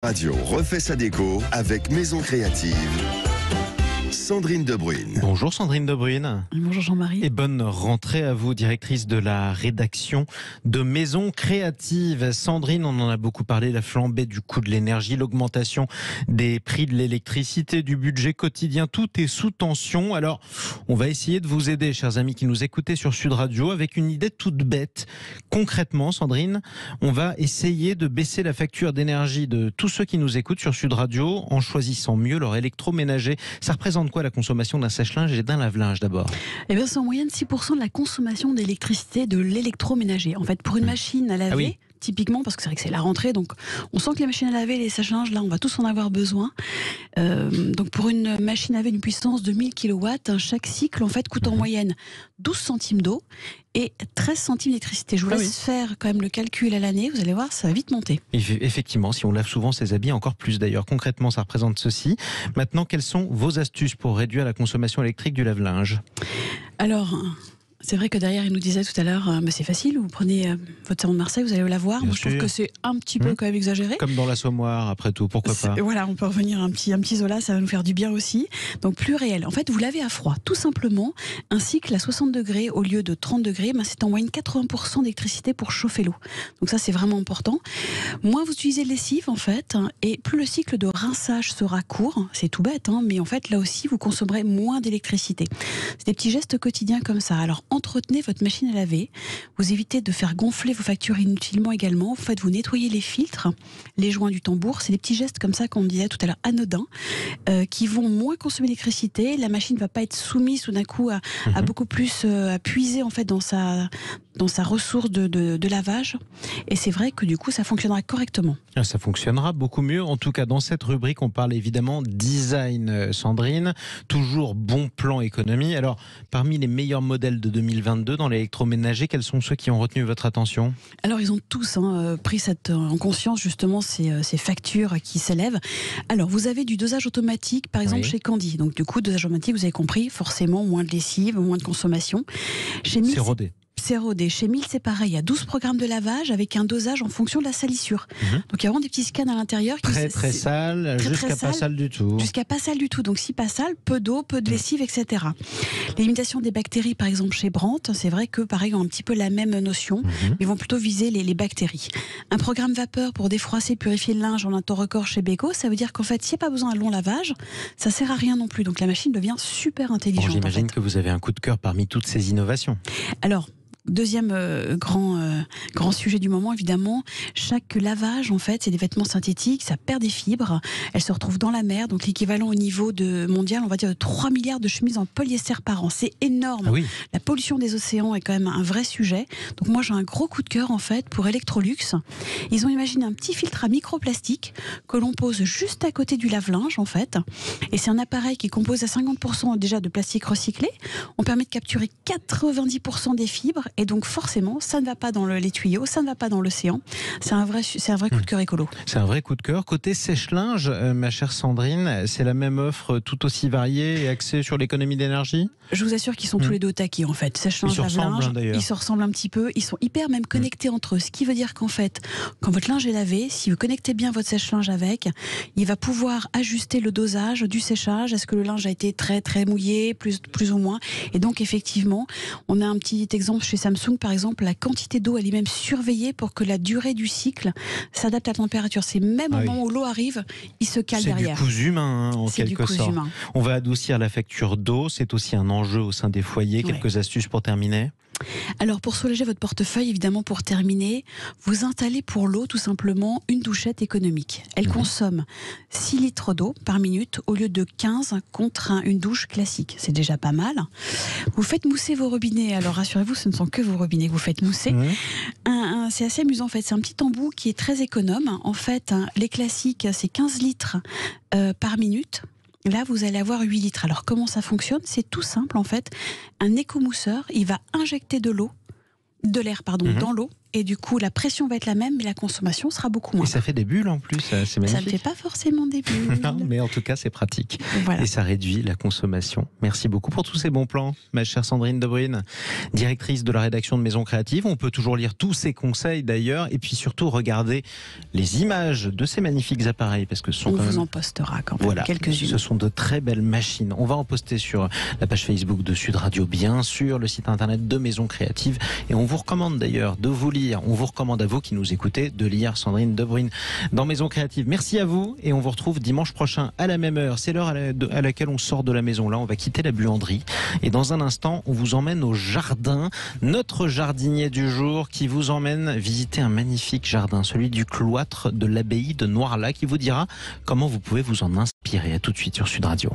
Radio refait sa déco avec Maison Créative. Sandrine Debruyne. Bonjour Sandrine Debruyne. Bonjour Jean-Marie. Et bonne rentrée à vous, directrice de la rédaction de Maison Créative. Sandrine, on en a beaucoup parlé, la flambée du coût de l'énergie, l'augmentation des prix de l'électricité, du budget quotidien, tout est sous tension. Alors, on va essayer de vous aider, chers amis qui nous écoutez sur Sud Radio, avec une idée toute bête. Concrètement, Sandrine, on va essayer de baisser la facture d'énergie de tous ceux qui nous écoutent sur Sud Radio en choisissant mieux leur électroménager. Ça représente quoi la consommation d'un sèche-linge et d'un lave-linge d'abord? Eh bien, c'est en moyenne 6% de la consommation d'électricité de l'électroménager. En fait, pour une machine à laver, oui. typiquement, parce que c'est vrai que c'est la rentrée, donc on sent que les machines à laver, les sèche-linges, là, on va tous en avoir besoin. Donc pour une machine à laver d'une puissance de 1000 kW, chaque cycle, en fait, coûte en moyenne 12 centimes d'eau et 13 centimes d'électricité. Je vous laisse faire quand même le calcul à l'année, vous allez voir, ça va vite monter. Effectivement, si on lave souvent ses habits, encore plus d'ailleurs. Concrètement, ça représente ceci. Maintenant, quelles sont vos astuces pour réduire la consommation électrique du lave-linge? Alors, c'est vrai que derrière, il nous disait tout à l'heure, c'est facile, vous prenez votre savon de Marseille, vous allez au lavoir. Moi, je trouve que c'est un petit peu quand même exagéré. Comme dans l'assommoir, après tout, pourquoi pas? Voilà, on peut revenir un petit Zola, ça va nous faire du bien aussi. Donc plus réel. En fait, vous lavez à froid, tout simplement. Un cycle à 60 degrés au lieu de 30 degrés, c'est en moyenne 80% d'électricité pour chauffer l'eau. Donc ça, c'est vraiment important. Moins vous utilisez de lessive, en fait, et plus le cycle de rinçage sera court. C'est tout bête, mais en fait, là aussi, vous consommerez moins d'électricité. C'est des petits gestes quotidiens comme ça. Alors, entretenez votre machine à laver. Vous évitez de faire gonfler vos factures inutilement également. En fait, vous nettoyez les filtres, les joints du tambour. C'est des petits gestes comme ça qu'on disait tout à l'heure anodins, qui vont moins consommer d'électricité. La machine ne va pas être soumise tout d'un coup à beaucoup plus à puiser en fait dans sa ressource de lavage. Et c'est vrai que du coup, ça fonctionnera correctement. Ça fonctionnera beaucoup mieux. En tout cas, dans cette rubrique, on parle évidemment design, Sandrine. Toujours bon plan économie. Alors, parmi les meilleurs modèles de 2022 dans l'électroménager, quels sont ceux qui ont retenu votre attention? Alors, ils ont tous pris en conscience justement ces factures qui s'élèvent. Alors, vous avez du dosage automatique, par exemple, chez Candy. Donc, du coup, dosage automatique, vous avez compris, forcément, moins de lessive, moins de consommation. C'est rodé. C'est rodé. Chez Miele, c'est pareil. Il y a 12 programmes de lavage avec un dosage en fonction de la salissure. Donc, il y a vraiment des petits scans à l'intérieur. Très sale, jusqu'à pas sale du tout. Jusqu'à pas sale du tout. Donc, si pas sale, peu d'eau, peu de lessive, etc. L'imitation des bactéries, par exemple, chez Brandt, c'est vrai que, pareil, ont un petit peu la même notion. Ils vont plutôt viser les bactéries. Un programme vapeur pour défroisser, purifier le linge en un temps record chez Beko, ça veut dire qu'en fait, s'il n'y a pas besoin d'un long lavage, ça sert à rien non plus. Donc, la machine devient super intelligente. Bon, j'imagine que vous avez un coup de cœur parmi toutes ces innovations. Alors, deuxième grand sujet du moment, évidemment, chaque lavage, en fait, c'est des vêtements synthétiques, ça perd des fibres, elles se retrouvent dans la mer, donc l'équivalent au niveau mondial, on va dire de 3 milliards de chemises en polyester par an. C'est énorme. Ah oui. La pollution des océans est quand même un vrai sujet. Donc moi, j'ai un gros coup de cœur, en fait, pour Electrolux. Ils ont imaginé un petit filtre à microplastique que l'on pose juste à côté du lave-linge, en fait. Et c'est un appareil qui est composé à 50% déjà de plastique recyclé. On permet de capturer 90% des fibres. Et donc forcément, ça ne va pas dans les tuyaux, ça ne va pas dans l'océan. C'est un vrai coup de cœur écolo. C'est un vrai coup de cœur. Côté sèche-linge, ma chère Sandrine, c'est la même offre tout aussi variée et axée sur l'économie d'énergie? Je vous assure qu'ils sont tous les deux au taquet en fait. Sèche-linge, lave-linge, ils se ressemblent un petit peu. Ils sont hyper même connectés entre eux. Ce qui veut dire qu'en fait, quand votre linge est lavé, si vous connectez bien votre sèche-linge avec, il va pouvoir ajuster le dosage du séchage. Est-ce que le linge a été très très mouillé, plus ou moins? Et donc effectivement, on a un petit exemple chez Samsung, par exemple, la quantité d'eau, elle est même surveillée pour que la durée du cycle s'adapte à la température. C'est même au moment où l'eau arrive, il se cale derrière. C'est du cousu humain, en quelque sorte. On va adoucir la facture d'eau, c'est aussi un enjeu au sein des foyers. Quelques astuces pour terminer? Alors, pour soulager votre portefeuille, évidemment, pour terminer, vous installez pour l'eau, tout simplement, une douchette économique. Elle consomme 6 litres d'eau par minute au lieu de 15 contre une douche classique. C'est déjà pas mal. Vous faites mousser vos robinets. Alors, rassurez-vous, ce ne sont que vos robinets que vous faites mousser. C'est assez amusant, en fait. C'est un petit embout qui est très économe. En fait, les classiques, c'est 15 litres par minute. Là, vous allez avoir 8 litres. Alors, comment ça fonctionne? C'est tout simple, en fait. Un écomousseur, il va injecter de l'air dans l'eau. et du coup la pression va être la même, mais la consommation sera beaucoup moins. Et ça fait des bulles en plus, c'est Ça magnifique. ne fait pas forcément des bulles. Non, mais en tout cas, c'est pratique. Voilà. Et ça réduit la consommation. Merci beaucoup pour tous ces bons plans, ma chère Sandrine Debruyne, directrice de la rédaction de Maison Créative. On peut toujours lire tous ces conseils d'ailleurs, et puis surtout regarder les images de ces magnifiques appareils, parce que ce sont On quand vous même... en postera quand même Voilà, quelques-unes. ce sont de très belles machines. On va en poster sur la page Facebook de Sud Radio, bien sûr, le site internet de Maison Créative. Et on vous recommande d'ailleurs de vous lire. On vous recommande à vous qui nous écoutez de lire Sandrine Debruyne dans Maison Créative. Merci à vous et on vous retrouve dimanche prochain à la même heure. C'est l'heure à laquelle on sort de la maison. Là, on va quitter la buanderie. Et dans un instant, on vous emmène au jardin. Notre jardinier du jour qui vous emmène visiter un magnifique jardin, celui du cloître de l'abbaye de Noirla, qui vous dira comment vous pouvez vous en inspirer. À tout de suite sur Sud Radio.